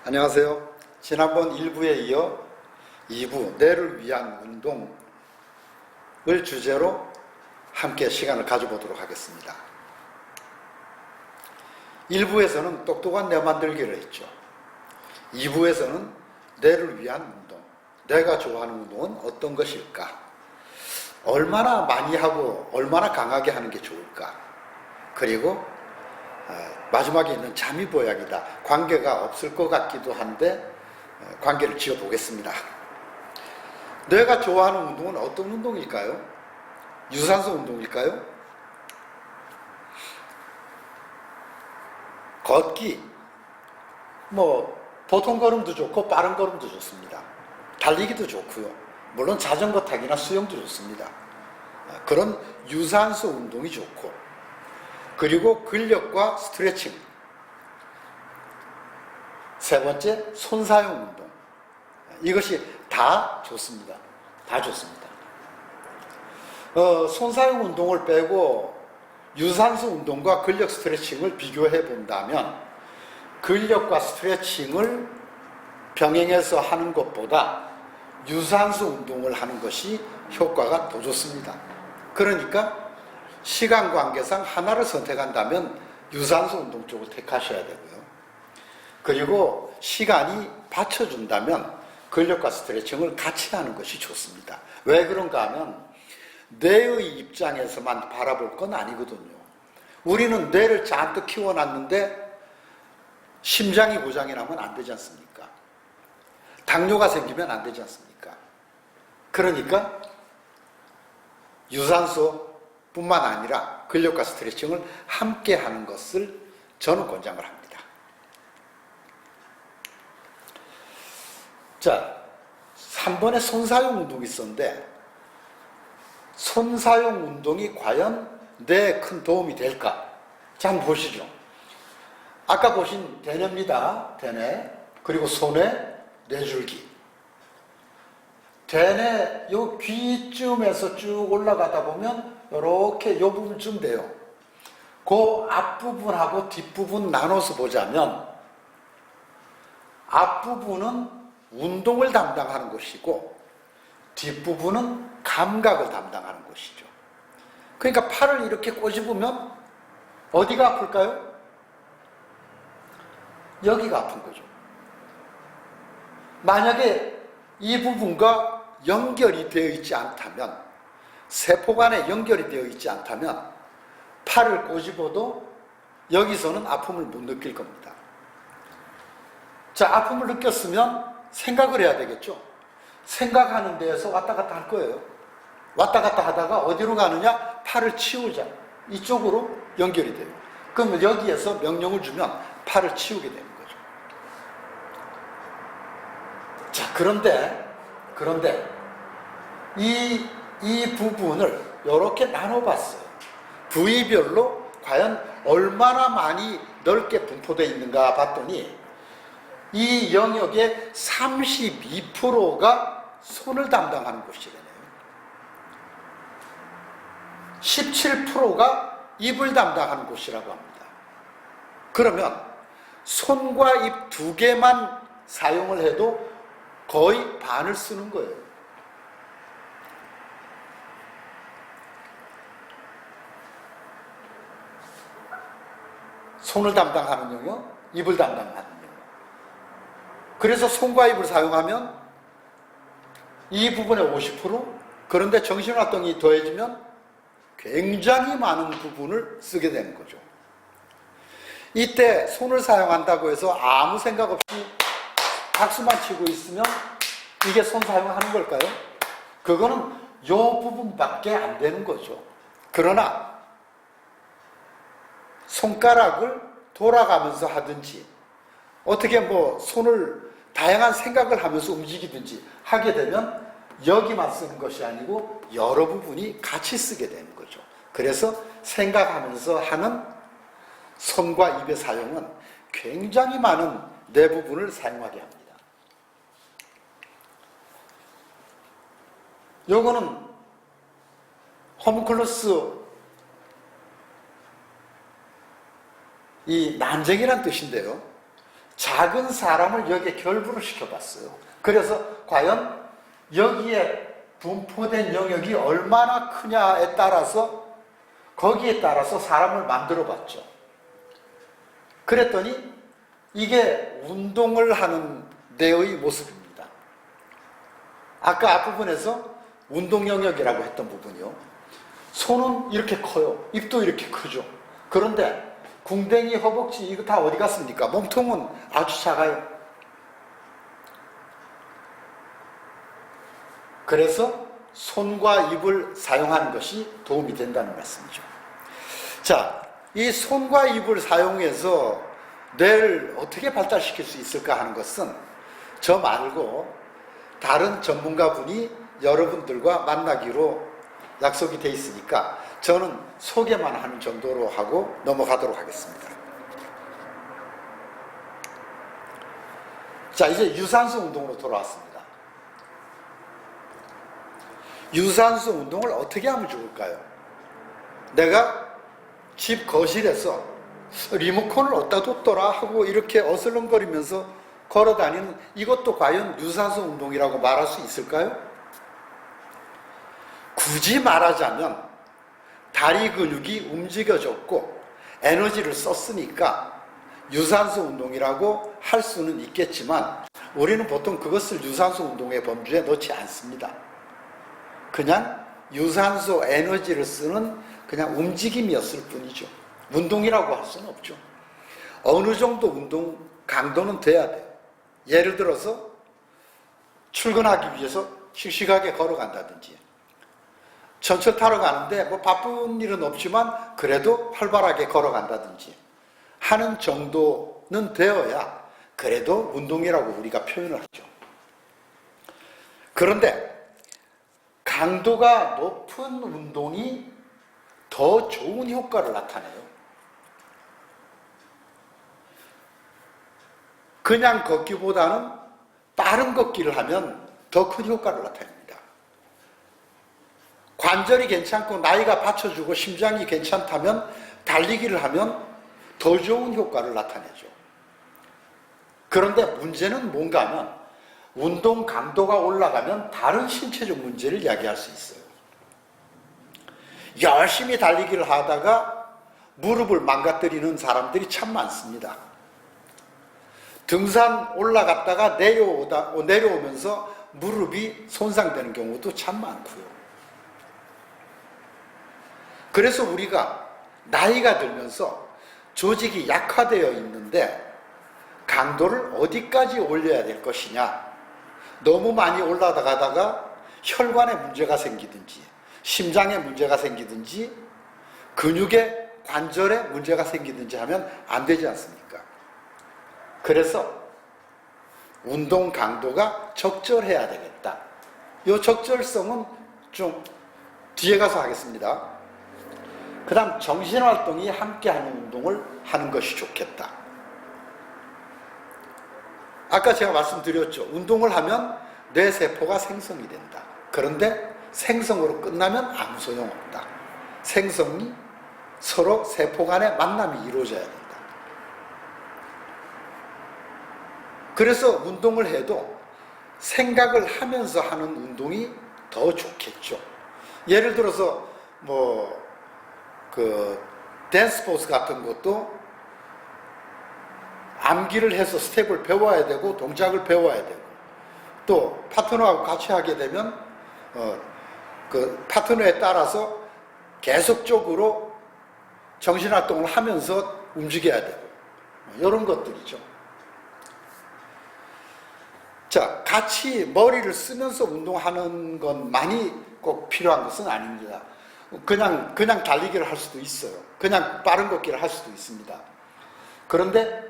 안녕하세요. 지난번 1부에 이어 2부 뇌를 위한 운동을 주제로 함께 시간을 가져보도록 하겠습니다. 1부에서는 똑똑한 뇌 만들기를 했죠. 2부에서는 뇌를 위한 운동, 뇌가 좋아하는 운동은 어떤 것일까? 얼마나 많이 하고 얼마나 강하게 하는 게 좋을까? 그리고 마지막에 있는 잠입보약이다. 관계가 없을 것 같기도 한데 관계를 지어보겠습니다. 뇌가 좋아하는 운동은 어떤 운동일까요? 유산소 운동일까요? 걷기, 보통 걸음도 좋고 빠른 걸음도 좋습니다. 달리기도 좋고요. 물론 자전거 타기나 수영도 좋습니다. 그런 유산소 운동이 좋고, 그리고 근력과 스트레칭, 세 번째 손사용 운동, 이것이 다 좋습니다. 다 좋습니다. 손사용 운동을 빼고 유산소 운동과 근력 스트레칭을 비교해 본다면 근력과 스트레칭을 병행해서 하는 것보다 유산소 운동을 하는 것이 효과가 더 좋습니다. 그러니까 시간 관계상 하나를 선택한다면 유산소 운동 쪽을 택하셔야 되고요. 그리고 시간이 받쳐준다면 근력과 스트레칭을 같이 하는 것이 좋습니다. 왜 그런가 하면 뇌의 입장에서만 바라볼 건 아니거든요. 우리는 뇌를 잔뜩 키워놨는데 심장이 고장이 나면 안 되지 않습니까? 당뇨가 생기면 안 되지 않습니까? 그러니까 유산소 뿐만 아니라 근력과 스트레칭을 함께 하는 것을 저는 권장을 합니다. 자, 3번에 손사용 운동이 있었는데 손사용 운동이 과연 뇌에 큰 도움이 될까? 자, 한번 보시죠. 아까 보신 대뇌입니다. 대뇌. 그리고 손에 뇌줄기. 대뇌 요 귀쯤에서 쭉 올라가다 보면 이렇게 요 부분쯤 돼요. 그 앞부분하고 뒷부분 나눠서 보자면 앞부분은 운동을 담당하는 것이고 뒷부분은 감각을 담당하는 것이죠. 그러니까 팔을 이렇게 꼬집으면 어디가 아플까요? 여기가 아픈 거죠. 만약에 이 부분과 연결이 되어 있지 않다면, 세포 간에 연결이 되어 있지 않다면 팔을 꼬집어도 여기서는 아픔을 못 느낄 겁니다. 자, 아픔을 느꼈으면 생각을 해야 되겠죠. 생각하는 데에서 왔다 갔다 할 거예요. 왔다 갔다 하다가 어디로 가느냐? 팔을 치우자. 이쪽으로 연결이 돼요. 그러면 여기에서 명령을 주면 팔을 치우게 되는 거죠. 자, 그런데 이 부분을 이렇게 나눠봤어요. 부위별로 과연 얼마나 많이 넓게 분포되어 있는가 봤더니 이 영역의 32%가 손을 담당하는 곳이래요. 17%가 입을 담당하는 곳이라고 합니다. 그러면 손과 입 두 개만 사용을 해도 거의 반을 쓰는 거예요. 손을 담당하는 영역, 입을 담당하는 영역. 그래서 손과 입을 사용하면 이 부분의 50%, 그런데 정신활동이 더해지면 굉장히 많은 부분을 쓰게 되는 거죠. 이때 손을 사용한다고 해서 아무 생각 없이 박수만 치고 있으면 이게 손 사용하는 걸까요? 그거는 이 부분밖에 안 되는 거죠. 그러나 손가락을 돌아가면서 하든지 어떻게 손을 다양한 생각을 하면서 움직이든지 하게 되면 여기만 쓰는 것이 아니고 여러 부분이 같이 쓰게 되는 거죠. 그래서 생각하면서 하는 손과 입의 사용은 굉장히 많은 뇌 부분을 사용하게 합니다. 요거는 호문클루스 이 난쟁이란 뜻인데요. 작은 사람을 여기에 결부를 시켜봤어요. 그래서 과연 여기에 분포된 영역이 얼마나 크냐에 따라서 거기에 따라서 사람을 만들어 봤죠. 그랬더니 이게 운동을 하는 데의 모습입니다. 아까 앞부분에서 운동 영역이라고 했던 부분이요. 손은 이렇게 커요. 입도 이렇게 크죠. 그런데 궁뎅이, 허벅지 이거 다 어디 갔습니까? 몸통은 아주 작아요. 그래서 손과 입을 사용하는 것이 도움이 된다는 말씀이죠. 자, 이 손과 입을 사용해서 뇌를 어떻게 발달시킬 수 있을까 하는 것은 저 말고 다른 전문가분이 여러분들과 만나기로 약속이 돼 있으니까 저는 소개만 하는 정도로 하고 넘어가도록 하겠습니다. 자, 이제 유산소 운동으로 돌아왔습니다. 유산소 운동을 어떻게 하면 좋을까요? 내가 집 거실에서 리모컨을 어디다 뒀더라 하고 이렇게 어슬렁거리면서 걸어다니는 이것도 과연 유산소 운동이라고 말할 수 있을까요? 굳이 말하자면 다리 근육이 움직여졌고 에너지를 썼으니까 유산소 운동이라고 할 수는 있겠지만 우리는 보통 그것을 유산소 운동의 범주에 넣지 않습니다. 그냥 유산소 에너지를 쓰는 그냥 움직임이었을 뿐이죠. 운동이라고 할 수는 없죠. 어느 정도 운동 강도는 돼야 돼요. 예를 들어서 출근하기 위해서 씩씩하게 걸어간다든지 전철 타러 가는데 뭐 바쁜 일은 없지만 그래도 활발하게 걸어간다든지 하는 정도는 되어야 그래도 운동이라고 우리가 표현을 하죠. 그런데 강도가 높은 운동이 더 좋은 효과를 나타내요. 그냥 걷기보다는 빠른 걷기를 하면 더 큰 효과를 나타냅니다. 관절이 괜찮고 나이가 받쳐주고 심장이 괜찮다면 달리기를 하면 더 좋은 효과를 나타내죠. 그런데 문제는 뭔가 하면 운동 강도가 올라가면 다른 신체적 문제를 이야기할 수 있어요. 열심히 달리기를 하다가 무릎을 망가뜨리는 사람들이 참 많습니다. 등산 올라갔다가 내려오면서 무릎이 손상되는 경우도 참 많고요. 그래서 우리가 나이가 들면서 조직이 약화되어 있는데 강도를 어디까지 올려야 될 것이냐. 너무 많이 올라가다가 혈관에 문제가 생기든지 심장에 문제가 생기든지 근육에 관절에 문제가 생기든지 하면 안 되지 않습니까? 그래서 운동 강도가 적절해야 되겠다. 이 적절성은 좀 뒤에 가서 하겠습니다. 그 다음 정신활동이 함께하는 운동을 하는 것이 좋겠다. 아까 제가 말씀드렸죠. 운동을 하면 뇌세포가 생성이 된다. 그런데 생성으로 끝나면 아무 소용없다. 생성이 서로 세포 간의 만남이 이루어져야 된다. 그래서 운동을 해도 생각을 하면서 하는 운동이 더 좋겠죠. 예를 들어서 댄스 포즈 같은 것도 암기를 해서 스텝을 배워야 되고 동작을 배워야 되고 또 파트너하고 같이 하게 되면 그 파트너에 따라서 계속적으로 정신활동을 하면서 움직여야 되고 이런 것들이죠. 자, 같이 머리를 쓰면서 운동하는 것만이 꼭 필요한 것은 아닙니다. 그냥 달리기를 할 수도 있어요. 그냥 빠른 걷기를 할 수도 있습니다. 그런데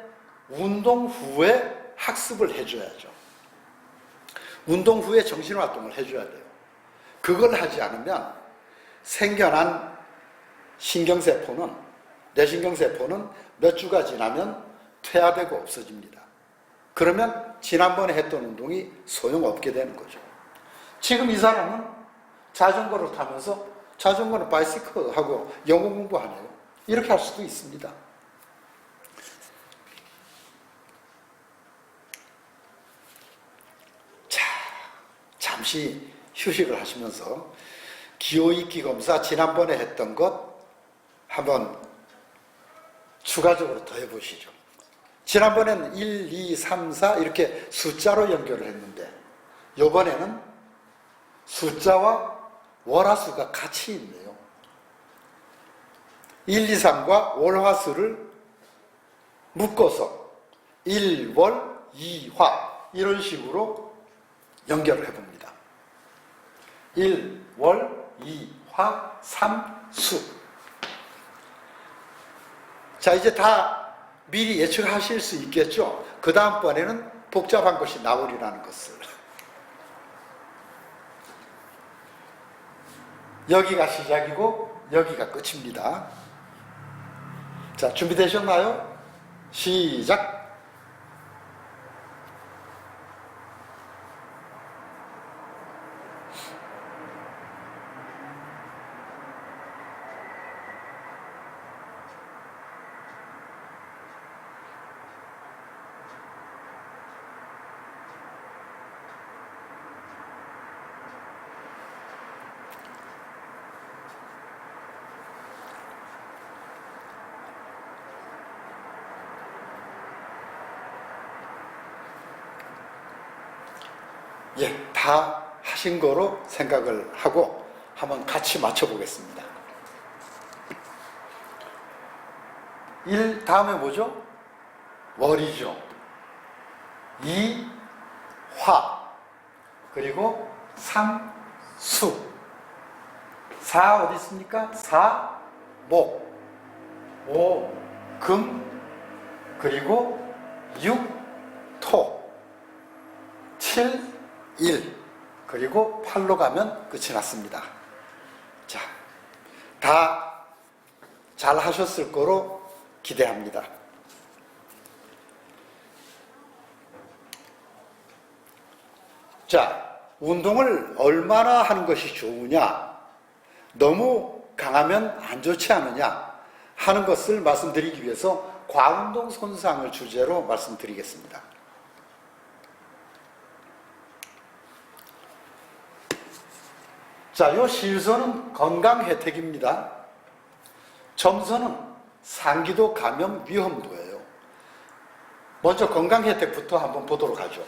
운동 후에 학습을 해줘야죠. 운동 후에 정신활동을 해줘야 돼요. 그걸 하지 않으면 생겨난 뇌신경세포는 몇 주가 지나면 퇴화되고 없어집니다. 그러면 지난번에 했던 운동이 소용없게 되는 거죠. 지금 이 사람은 자전거를 타면서 자전거는 바이시클 하고 영어 공부하네요. 이렇게 할 수도 있습니다. 잠시 휴식을 하시면서 기호익기 검사 지난번에 했던 것 한번 추가적으로 더 해보시죠. 지난번에는 1, 2, 3, 4 이렇게 숫자로 연결을 했는데 이번에는 숫자와 월화수가 같이 있네요. 1, 2, 3과 월화수를 묶어서 1월 2화 이런 식으로 연결을 해봅니다. 1월 2화 3수. 자, 이제 다 미리 예측하실 수 있겠죠? 그 다음번에는 복잡한 것이 나오리라는 것을. 여기가 시작이고 여기가 끝입니다. 자, 준비되셨나요? 시작! 예, 다 하신 거로 생각을 하고 한번 같이 맞춰보겠습니다. 1 다음에 뭐죠? 월이죠. 2 화, 그리고 3 수, 4 어디 있습니까? 4 목, 5 금, 그리고 6 토, 7 1, 그리고 8로 가면 끝이 났습니다. 자, 다 잘 하셨을 거로 기대합니다. 자, 운동을 얼마나 하는 것이 좋으냐, 너무 강하면 안 좋지 않느냐 하는 것을 말씀드리기 위해서 과운동 손상을 주제로 말씀드리겠습니다. 자, 요 실선은 건강 혜택입니다. 점선은 상기도 감염 위험도예요. 먼저 건강 혜택부터 한번 보도록 하죠.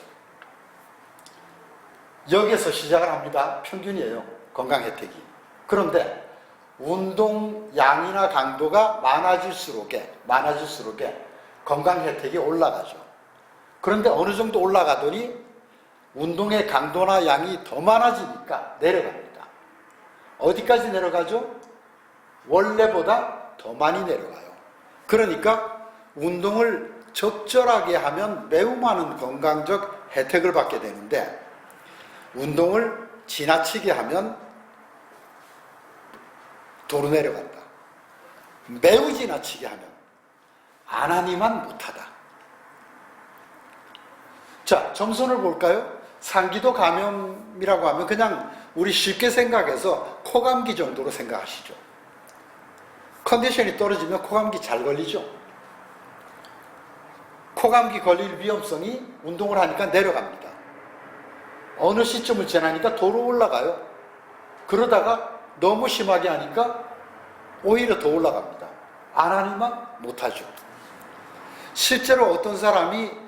여기에서 시작을 합니다. 평균이에요. 건강 혜택이. 그런데 운동 양이나 강도가 많아질수록에 건강 혜택이 올라가죠. 그런데 어느 정도 올라가더니 운동의 강도나 양이 더 많아지니까 내려갑니다. 어디까지 내려가죠? 원래보다 더 많이 내려가요. 그러니까 운동을 적절하게 하면 매우 많은 건강적 혜택을 받게 되는데 운동을 지나치게 하면 도로 내려간다. 매우 지나치게 하면 안 하니만 못하다. 자, 점선을 볼까요? 상기도 감염이라고 하면 그냥 우리 쉽게 생각해서 코감기 정도로 생각하시죠. 컨디션이 떨어지면 코감기 잘 걸리죠. 코감기 걸릴 위험성이 운동을 하니까 내려갑니다. 어느 시점을 지나니까 도로 올라가요. 그러다가 너무 심하게 하니까 오히려 더 올라갑니다. 안 하니만 못하죠. 실제로 어떤 사람이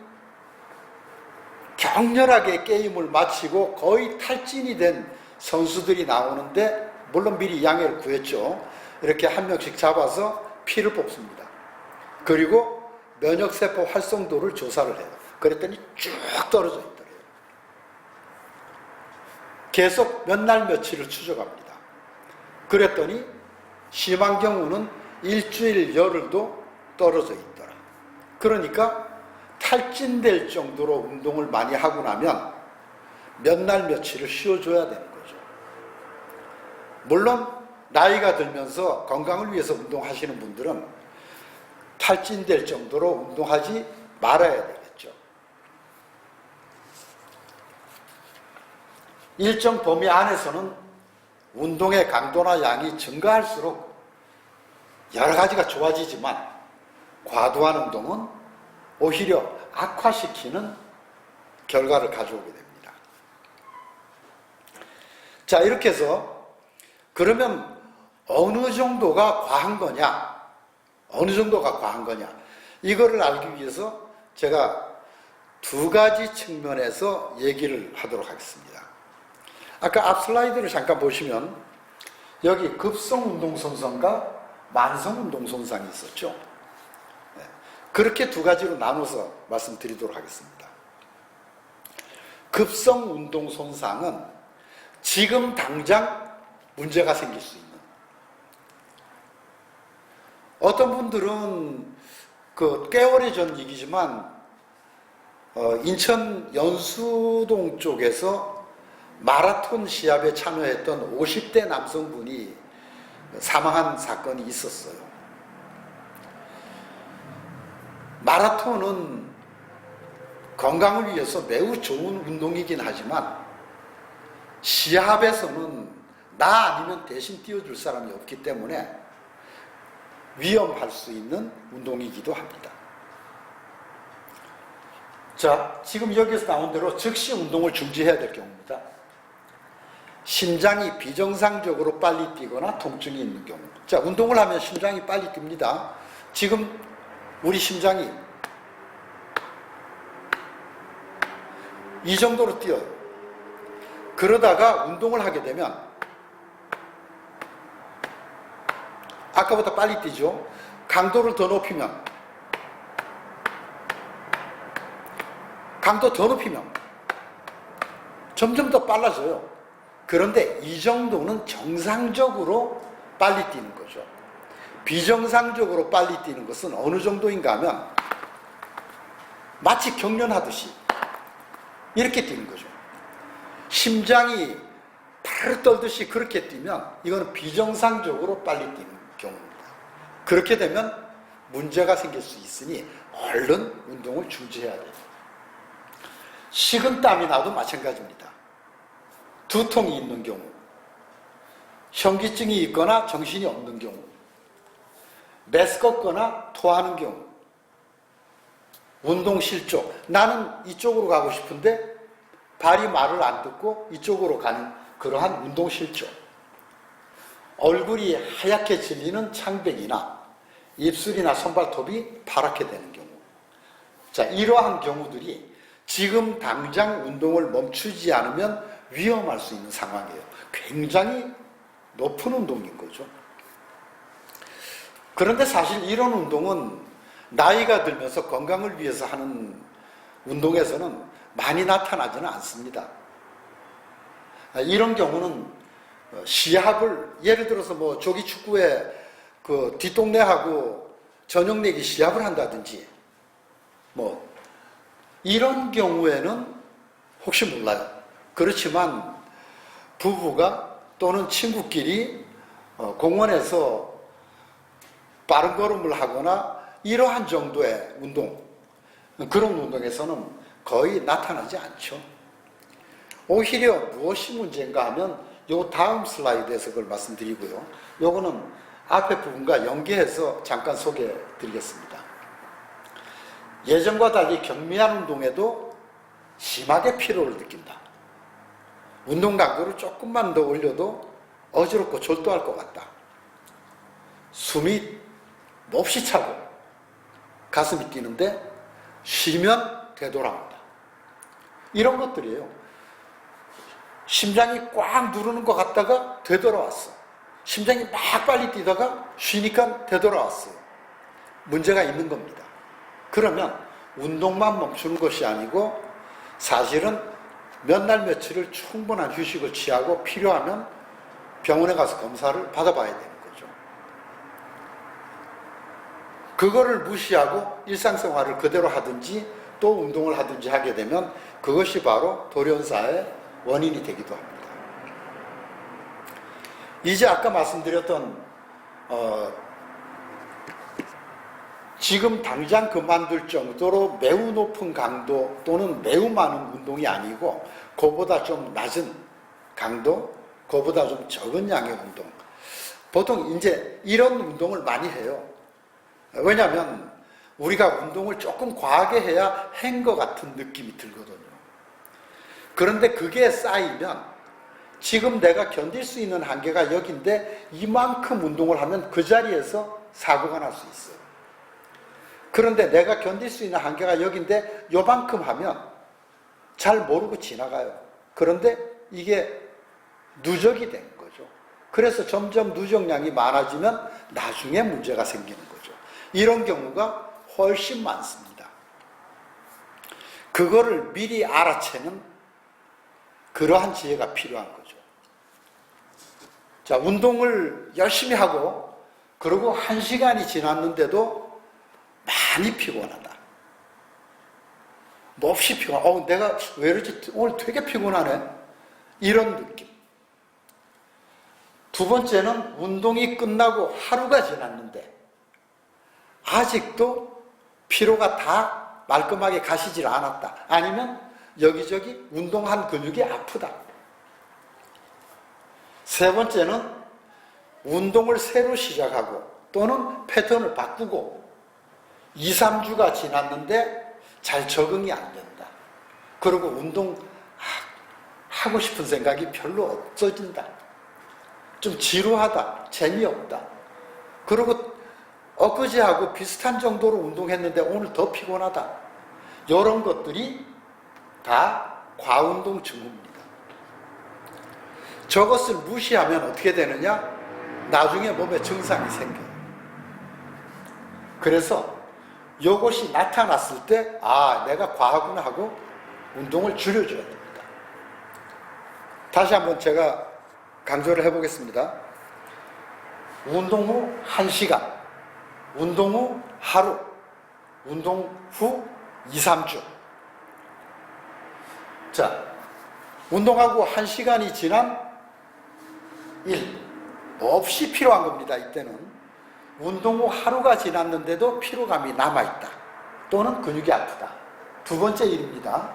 격렬하게 게임을 마치고 거의 탈진이 된 선수들이 나오는데, 물론 미리 양해를 구했죠. 이렇게 한 명씩 잡아서 피를 뽑습니다. 그리고 면역세포 활성도를 조사를 해요. 그랬더니 쭉 떨어져 있더래요. 계속 몇 날 며칠을 추적합니다. 그랬더니 심한 경우는 일주일 열흘도 떨어져 있더라. 그러니까 탈진될 정도로 운동을 많이 하고 나면 몇 날 며칠을 쉬어줘야 되는 거죠. 물론 나이가 들면서 건강을 위해서 운동하시는 분들은 탈진될 정도로 운동하지 말아야 되겠죠. 일정 범위 안에서는 운동의 강도나 양이 증가할수록 여러 가지가 좋아지지만 과도한 운동은 오히려 악화시키는 결과를 가져오게 됩니다. 자, 이렇게 해서 그러면 어느 정도가 과한 거냐? 어느 정도가 과한 거냐? 이거를 알기 위해서 제가 두 가지 측면에서 얘기를 하도록 하겠습니다. 아까 앞 슬라이드를 잠깐 보시면 여기 급성운동손상과 만성운동손상이 있었죠. 그렇게 두 가지로 나눠서 말씀드리도록 하겠습니다. 급성운동손상은 지금 당장 문제가 생길 수 있는, 어떤 분들은 꽤 오래전 얘기지만 인천 연수동 쪽에서 마라톤 시합에 참여했던 50대 남성분이 사망한 사건이 있었어요. 마라톤은 건강을 위해서 매우 좋은 운동이긴 하지만 시합에서는 나 아니면 대신 뛰어줄 사람이 없기 때문에 위험할 수 있는 운동이기도 합니다. 자, 지금 여기서 나온 대로 즉시 운동을 중지해야 될 경우입니다. 심장이 비정상적으로 빨리 뛰거나 통증이 있는 경우. 자, 운동을 하면 심장이 빨리 뜁니다. 지금 우리 심장이 이 정도로 뛰어요. 그러다가 운동을 하게 되면 아까보다 빨리 뛰죠. 강도를 더 높이면, 강도 더 높이면 점점 더 빨라져요. 그런데 이 정도는 정상적으로 빨리 뛰는 거죠. 비정상적으로 빨리 뛰는 것은 어느 정도인가 하면 마치 경련하듯이 이렇게 뛰는 거죠. 심장이 파르르 떨듯이 그렇게 뛰면 이거는 비정상적으로 빨리 뛰는 경우입니다. 그렇게 되면 문제가 생길 수 있으니 얼른 운동을 중지해야 돼요. 식은땀이 나도 마찬가지입니다. 두통이 있는 경우, 현기증이 있거나 정신이 없는 경우, 메스껍거나 토하는 경우, 운동 실조, 나는 이쪽으로 가고 싶은데 발이 말을 안 듣고 이쪽으로 가는 그러한 운동 실조, 얼굴이 하얗게 질리는 창백이나 입술이나 손발톱이 파랗게 되는 경우. 자, 이러한 경우들이 지금 당장 운동을 멈추지 않으면 위험할 수 있는 상황이에요. 굉장히 높은 운동인 거죠. 그런데 사실 이런 운동은 나이가 들면서 건강을 위해서 하는 운동에서는 많이 나타나지는 않습니다. 이런 경우는 시합을, 예를 들어서 뭐 조기 축구에 그 뒷동네하고 저녁 내기 시합을 한다든지 뭐 이런 경우에는 혹시 몰라요. 그렇지만 부부가 또는 친구끼리 공원에서 빠른 걸음을 하거나 이러한 정도의 운동, 그런 운동에서는 거의 나타나지 않죠. 오히려 무엇이 문제인가 하면 요 다음 슬라이드에서 그걸 말씀드리고요. 요거는 앞에 부분과 연계해서 잠깐 소개해 드리겠습니다. 예전과 달리 경미한 운동에도 심하게 피로를 느낀다. 운동 강도를 조금만 더 올려도 어지럽고 졸도할 것 같다. 숨이 몹시 차고 가슴이 뛰는데 쉬면 되돌아온다. 이런 것들이에요. 심장이 꽉 누르는 것 같다가 되돌아왔어. 심장이 막 빨리 뛰다가 쉬니까 되돌아왔어요. 문제가 있는 겁니다. 그러면 운동만 멈추는 것이 아니고 사실은 몇 날 며칠을 충분한 휴식을 취하고 필요하면 병원에 가서 검사를 받아봐야 되는 거죠. 그거를 무시하고 일상생활을 그대로 하든지 또 운동을 하든지 하게 되면 그것이 바로 돌연사의 원인이 되기도 합니다. 이제 아까 말씀드렸던 지금 당장 그만둘 정도로 매우 높은 강도 또는 매우 많은 운동이 아니고 그보다 좀 낮은 강도, 그보다 좀 적은 양의 운동. 보통 이제 이런 운동을 많이 해요. 왜냐하면 우리가 운동을 조금 과하게 해야 한 것 같은 느낌이 들거든요. 그런데 그게 쌓이면 지금 내가 견딜 수 있는 한계가 여기인데 이만큼 운동을 하면 그 자리에서 사고가 날 수 있어요. 그런데 내가 견딜 수 있는 한계가 여기인데 요만큼 하면 잘 모르고 지나가요. 그런데 이게 누적이 된 거죠. 그래서 점점 누적량이 많아지면 나중에 문제가 생기는 거죠. 이런 경우가 훨씬 많습니다. 그거를 미리 알아채는 그러한 지혜가 필요한 거죠. 자, 운동을 열심히 하고 그리고 1시간이 지났는데도 많이 피곤하다. 몹시 피곤하다. 내가 왜 이러지? 오늘 되게 피곤하네. 이런 느낌. 두 번째는 운동이 끝나고 하루가 지났는데 아직도 피로가 다 말끔하게 가시질 않았다. 아니면 여기저기 운동한 근육이 아프다. 세 번째는 운동을 새로 시작하고 또는 패턴을 바꾸고 2, 3주가 지났는데 잘 적응이 안 된다. 그리고 운동 하고 싶은 생각이 별로 없어진다. 좀 지루하다. 재미없다. 그리고 엊그제하고 비슷한 정도로 운동했는데 오늘 더 피곤하다. 이런 것들이 다 과운동 증후입니다. 저것을 무시하면 어떻게 되느냐? 나중에 몸에 증상이 생겨요. 그래서 이것이 나타났을 때 내가 과하구나 하고 운동을 줄여줘야 됩니다. 다시 한번 제가 강조를 해보겠습니다. 운동 후 1시간, 운동 후 하루, 운동 후 2, 3주. 자, 운동하고 1시간이 지난 일, 몹시 필요한 겁니다. 이때는 운동 후 하루가 지났는데도 피로감이 남아있다. 또는 근육이 아프다. 두 번째 일입니다.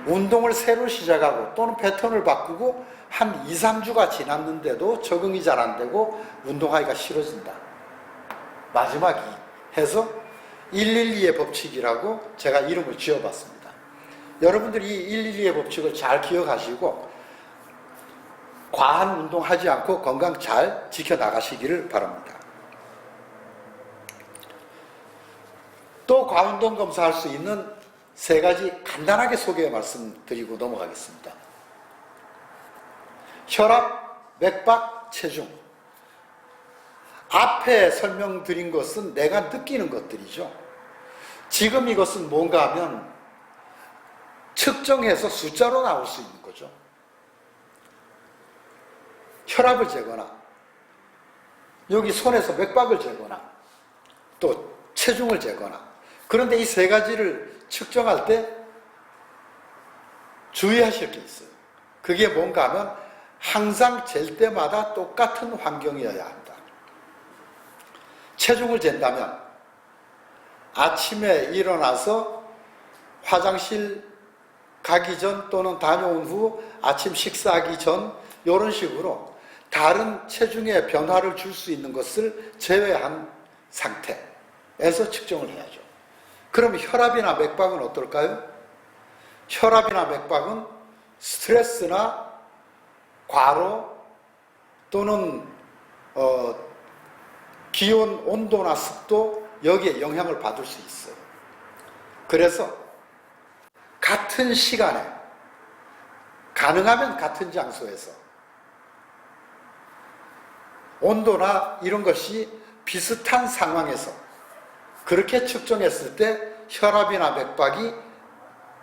운동을 새로 시작하고 또는 패턴을 바꾸고 한 2, 3주가 지났는데도 적응이 잘 안 되고 운동하기가 싫어진다. 마지막이 해서 112의 법칙이라고 제가 이름을 지어봤습니다. 여러분들이 이 112의 법칙을 잘 기억하시고 과한 운동하지 않고 건강 잘 지켜나가시기를 바랍니다. 또 과운동 검사할 수 있는 3가지 간단하게 소개 말씀드리고 넘어가겠습니다. 혈압, 맥박, 체중. 앞에 설명드린 것은 내가 느끼는 것들이죠. 지금 이것은 뭔가 하면 측정해서 숫자로 나올 수 있는 거죠. 혈압을 재거나 여기 손에서 맥박을 재거나 또 체중을 재거나. 그런데 이 3가지를 측정할 때 주의하실 게 있어요. 그게 뭔가 하면 항상 잴 때마다 똑같은 환경이어야 한다. 체중을 잰다면 아침에 일어나서 화장실 가기 전 또는 다녀온 후 아침 식사하기 전 이런 식으로 다른 체중의 변화를 줄 수 있는 것을 제외한 상태에서 측정을 해야죠. 그럼 혈압이나 맥박은 어떨까요? 혈압이나 맥박은 스트레스나 과로 또는 기온, 온도나 습도 여기에 영향을 받을 수 있어요. 그래서 같은 시간에 가능하면 같은 장소에서 온도나 이런 것이 비슷한 상황에서 그렇게 측정했을 때 혈압이나 맥박이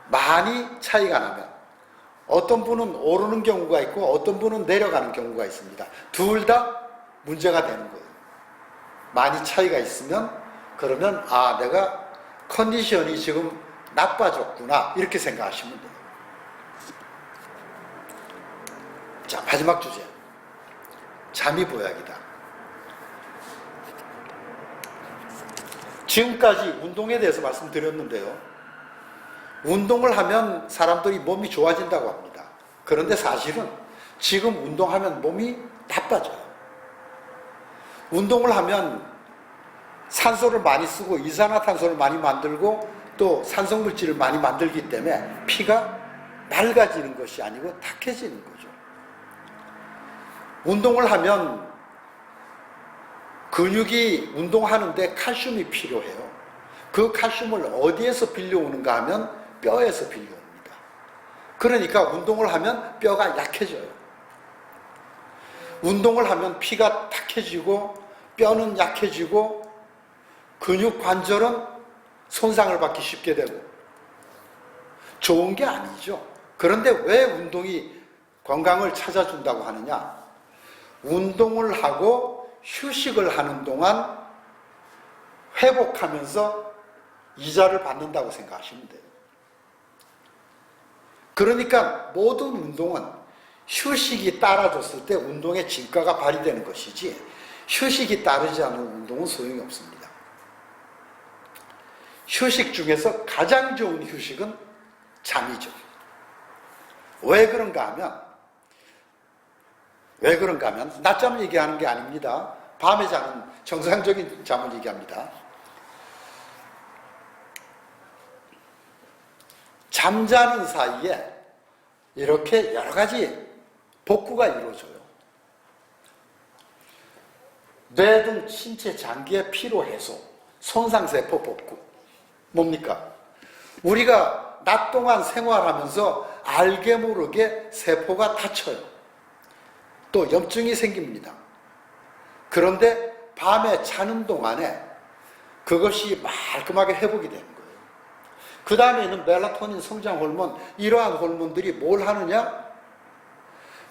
많이 차이가 나면 어떤 분은 오르는 경우가 있고 어떤 분은 내려가는 경우가 있습니다. 둘 다 문제가 되는 거예요. 많이 차이가 있으면 그러면 내가 컨디션이 지금 나빠졌구나 이렇게 생각하시면 돼요. 자, 마지막 주제. 잠이 보약이다. 지금까지 운동에 대해서 말씀드렸는데요. 운동을 하면 사람들이 몸이 좋아진다고 합니다. 그런데 사실은 지금 운동하면 몸이 나빠져요. 운동을 하면 산소를 많이 쓰고 이산화탄소를 많이 만들고 또 산성물질을 많이 만들기 때문에 피가 맑아지는 것이 아니고 탁해지는 거죠. 운동을 하면 근육이 운동하는데 칼슘이 필요해요. 그 칼슘을 어디에서 빌려오는가 하면 뼈에서 빌려옵니다. 그러니까 운동을 하면 뼈가 약해져요. 운동을 하면 피가 탁해지고 뼈는 약해지고 근육 관절은 손상을 받기 쉽게 되고 좋은 게 아니죠. 그런데 왜 운동이 건강을 찾아준다고 하느냐? 운동을 하고 휴식을 하는 동안 회복하면서 이자를 받는다고 생각하시면 돼요. 그러니까 모든 운동은 휴식이 따라줬을 때 운동의 진가가 발휘되는 것이지 휴식이 따르지 않은 운동은 소용이 없습니다. 휴식 중에서 가장 좋은 휴식은 잠이죠. 왜 그런가 하면 낮잠을 얘기하는 게 아닙니다. 밤에 자는 정상적인 잠을 얘기합니다. 잠자는 사이에 이렇게 여러 가지 복구가 이루어져요. 뇌 등 신체 장기의 피로 해소, 손상세포 복구. 뭡니까? 우리가 낮 동안 생활하면서 알게 모르게 세포가 다쳐요. 또 염증이 생깁니다. 그런데 밤에 자는 동안에 그것이 말끔하게 회복이 되는 거예요. 그 다음에는 멜라토닌, 성장 호르몬, 이러한 호르몬들이 뭘 하느냐?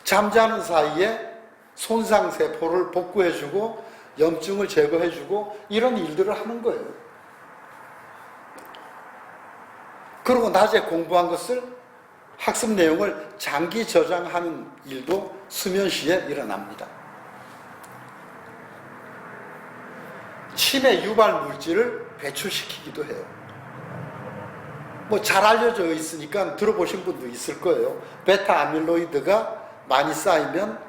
잠자는 사이에 손상세포를 복구해주고 염증을 제거해주고 이런 일들을 하는 거예요. 그리고 낮에 공부한 것을 학습 내용을 장기 저장하는 일도 수면 시에 일어납니다. 치매 유발 물질을 배출시키기도 해요. 뭐 잘 알려져 있으니까 들어보신 분도 있을 거예요. 베타 아밀로이드가 많이 쌓이면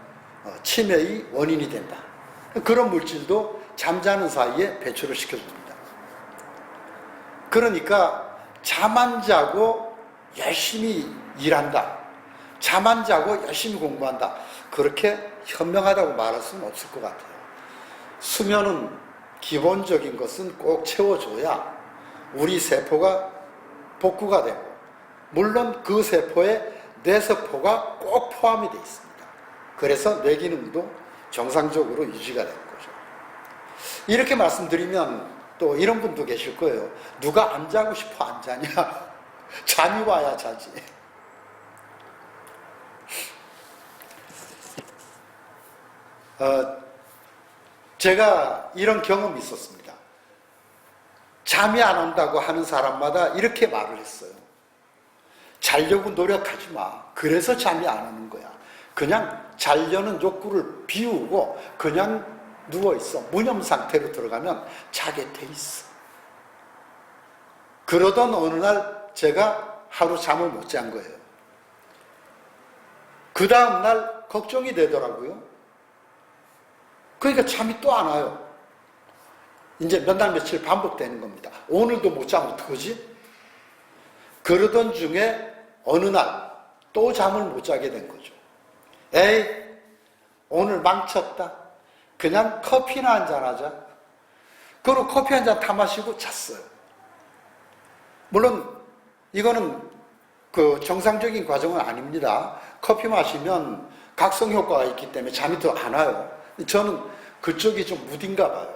치매의 원인이 된다. 그런 물질도 잠자는 사이에 배출을 시켜줍니다. 그러니까 잠 안 자고 열심히 일한다. 잠 안 자고 열심히 공부한다. 그렇게 현명하다고 말할 수는 없을 것 같아요. 수면은 기본적인 것은 꼭 채워줘야 우리 세포가 복구가 되고, 물론 그 세포에 뇌세포가 꼭 포함이 되어 있습니다. 그래서 뇌 기능도 정상적으로 유지가 되는 거죠. 이렇게 말씀드리면 또 이런 분도 계실 거예요. 누가 안 자고 싶어 안 자냐? 잠이 와야 자지. 제가 이런 경험이 있었습니다. 잠이 안 온다고 하는 사람마다 이렇게 말을 했어요. 자려고 노력하지 마. 그래서 잠이 안 오는 거야. 그냥 자려는 욕구를 비우고 그냥 누워있어. 무념 상태로 들어가면 자게 돼 있어. 그러던 어느 날 제가 하루 잠을 못 잔 거예요. 그 다음 날 걱정이 되더라고요. 그러니까 잠이 또 안 와요. 이제 몇 날 며칠 반복되는 겁니다. 오늘도 못 자면 어떡하지? 그러던 중에 어느 날 또 잠을 못 자게 된 거죠. 에이, 오늘 망쳤다. 그냥 커피나 한잔 하자. 그리고 커피 한잔 타 마시고 잤어요. 물론 이거는 그 정상적인 과정은 아닙니다. 커피 마시면 각성 효과가 있기 때문에 잠이 더 안 와요. 저는 그쪽이 좀 무딘가 봐요.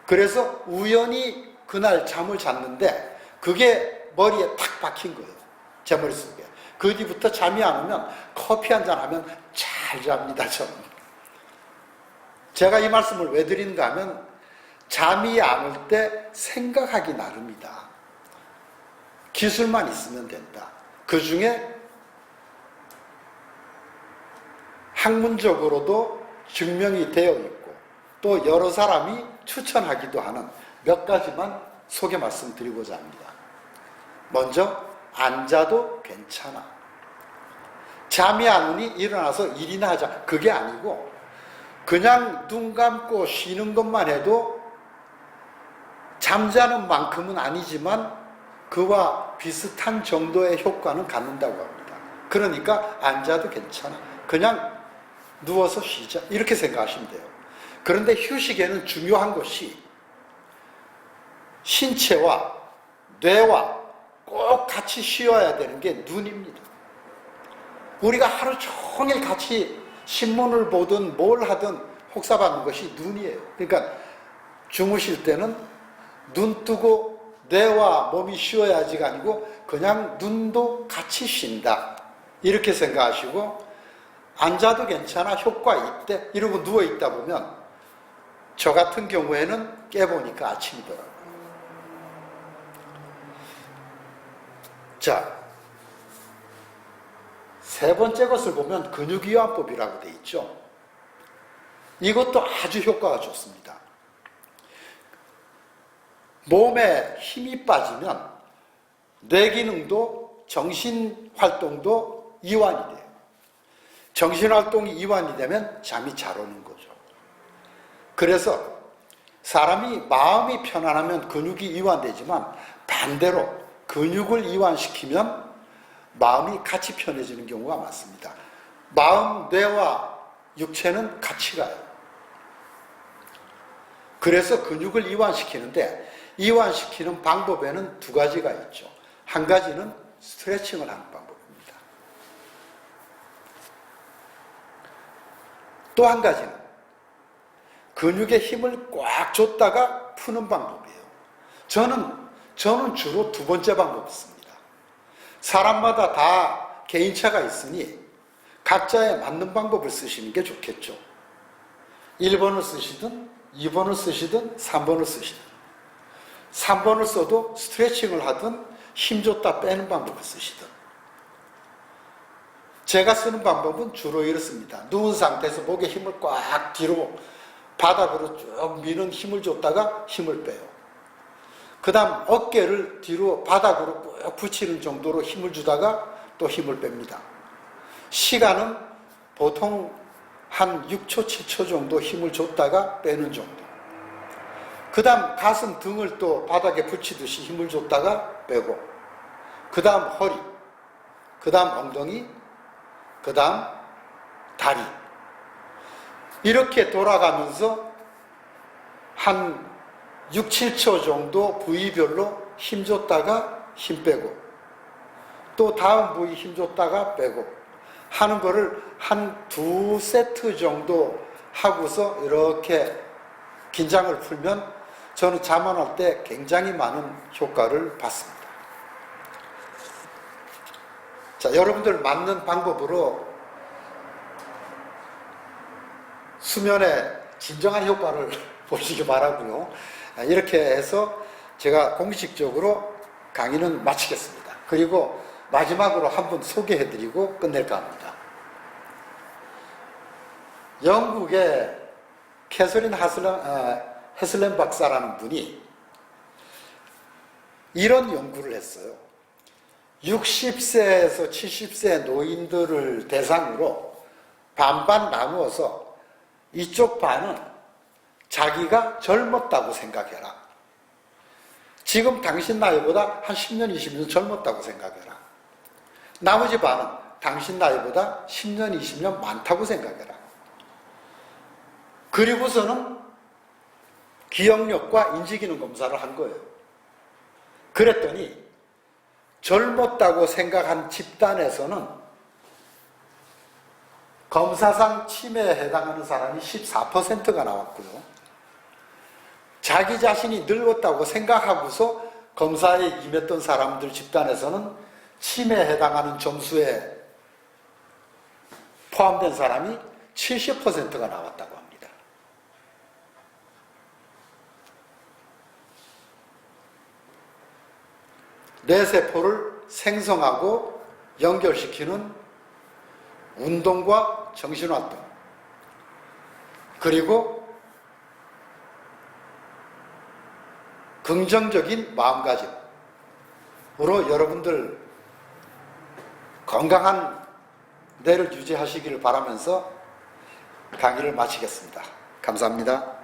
그래서 우연히 그날 잠을 잤는데 그게 머리에 탁 박힌 거예요. 제 머릿속에. 그 뒤부터 잠이 안 오면 커피 한잔 하면 잘 잡니다, 저는. 제가 이 말씀을 왜 드리는가 하면 잠이 안 올 때 생각하기 나름이다. 기술만 있으면 된다. 그 중에 학문적으로도 증명이 되어 있고 또 여러 사람이 추천하기도 하는 몇 가지만 소개 말씀드리고자 합니다. 먼저 안 자도 괜찮아. 잠이 안 오니 일어나서 일이나 하자. 그게 아니고 그냥 눈 감고 쉬는 것만 해도 잠자는 만큼은 아니지만 그와 비슷한 정도의 효과는 갖는다고 합니다. 그러니까 안 자도 괜찮아. 그냥 누워서 쉬자. 이렇게 생각하시면 돼요. 그런데 휴식에는 중요한 것이 신체와 뇌와 꼭 같이 쉬어야 되는 게 눈입니다. 우리가 하루 종일 같이 신문을 보든 뭘 하든 혹사받는 것이 눈이에요. 그러니까 주무실 때는 눈 뜨고 뇌와 몸이 쉬어야지가 아니고 그냥 눈도 같이 쉰다. 이렇게 생각하시고 앉아도 괜찮아, 효과 있대 이러고 누워있다 보면 저 같은 경우에는 깨보니까 아침이더라고요. 자, 세 번째 것을 보면 근육이완법이라고 되어 있죠. 이것도 아주 효과가 좋습니다. 몸에 힘이 빠지면 뇌 기능도 정신활동도 이완이 돼요. 정신활동이 이완이 되면 잠이 잘 오는 거죠. 그래서 사람이 마음이 편안하면 근육이 이완되지만 반대로 근육을 이완시키면 마음이 같이 편해지는 경우가 많습니다. 마음, 뇌와 육체는 같이 가요. 그래서 근육을 이완시키는데 이완시키는 방법에는 두 가지가 있죠. 한 가지는 스트레칭을 하는 방법입니다. 또 한 가지는 근육에 힘을 꽉 줬다가 푸는 방법이에요. 저는 주로 두 번째 방법을 씁니다. 사람마다 다 개인차가 있으니 각자에 맞는 방법을 쓰시는 게 좋겠죠. 1번을 쓰시든 2번을 쓰시든 3번을 쓰시든 3번을 써도 스트레칭을 하든 힘 줬다 빼는 방법을 쓰시든 제가 쓰는 방법은 주로 이렇습니다. 누운 상태에서 목에 힘을 꽉 뒤로 바닥으로 쭉 미는 힘을 줬다가 힘을 빼요. 그 다음 어깨를 뒤로 바닥으로 꾹 붙이는 정도로 힘을 주다가 또 힘을 뺍니다. 시간은 보통 한 6초, 7초 정도 힘을 줬다가 빼는 정도. 그 다음 가슴 등을 또 바닥에 붙이듯이 힘을 줬다가 빼고, 그 다음 허리, 그 다음 엉덩이, 그 다음 다리. 이렇게 돌아가면서 한 6, 7초 정도 부위별로 힘 줬다가 힘 빼고, 또 다음 부위 힘 줬다가 빼고 하는 거를 한 2세트 정도 하고서 이렇게 긴장을 풀면 저는 자만할 때 굉장히 많은 효과를 받습니다. 자, 여러분들 맞는 방법으로 수면에 진정한 효과를 보시기 바라고요. 이렇게 해서 제가 공식적으로 강의는 마치겠습니다. 그리고 마지막으로 한번 소개해드리고 끝낼까 합니다. 영국의 캐서린 헤슬렘 박사라는 분이 이런 연구를 했어요. 60세에서 70세 노인들을 대상으로 반반 나누어서 이쪽 반은 자기가 젊었다고 생각해라. 지금 당신 나이보다 한 10년, 20년 젊었다고 생각해라. 나머지 반은 당신 나이보다 10년, 20년 많다고 생각해라. 그리고서는 기억력과 인지기능 검사를 한 거예요. 그랬더니 젊었다고 생각한 집단에서는 검사상 치매에 해당하는 사람이 14%가 나왔고요. 자기 자신이 늙었다고 생각하고서 검사에 임했던 사람들 집단에서는 치매에 해당하는 점수에 포함된 사람이 70%가 나왔다고 합니다. 뇌세포를 생성하고 연결시키는 운동과 정신활동, 그리고 긍정적인 마음가짐으로 여러분들 건강한 뇌를 유지하시기를 바라면서 강의를 마치겠습니다. 감사합니다.